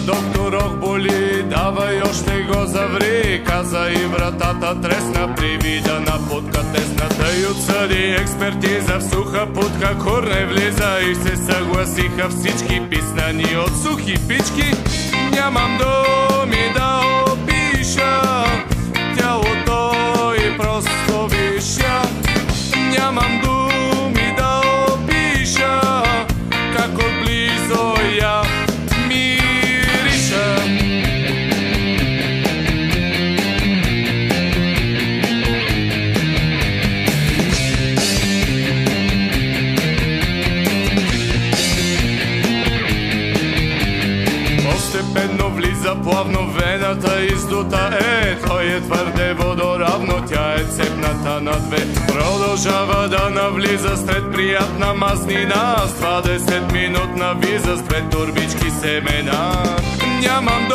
доктор боли, давай още го заври. Каза и вратата тресна, привида на путка тесна. Тъй отсъди експертиза, в суха путка кур не влиза. И се съгласиха всички писнани от сухи пички. Нямам думи да опиша тялото и просто виша. Нямам думи да опиша как отблизо я мириша. Постепенно влиза плавно вената издута той е твърде водоравно, тя е цепната на две. Продължава да навлиза сред приятна мазнина, с 20-минутна виза с 2 турбички семена. Нямам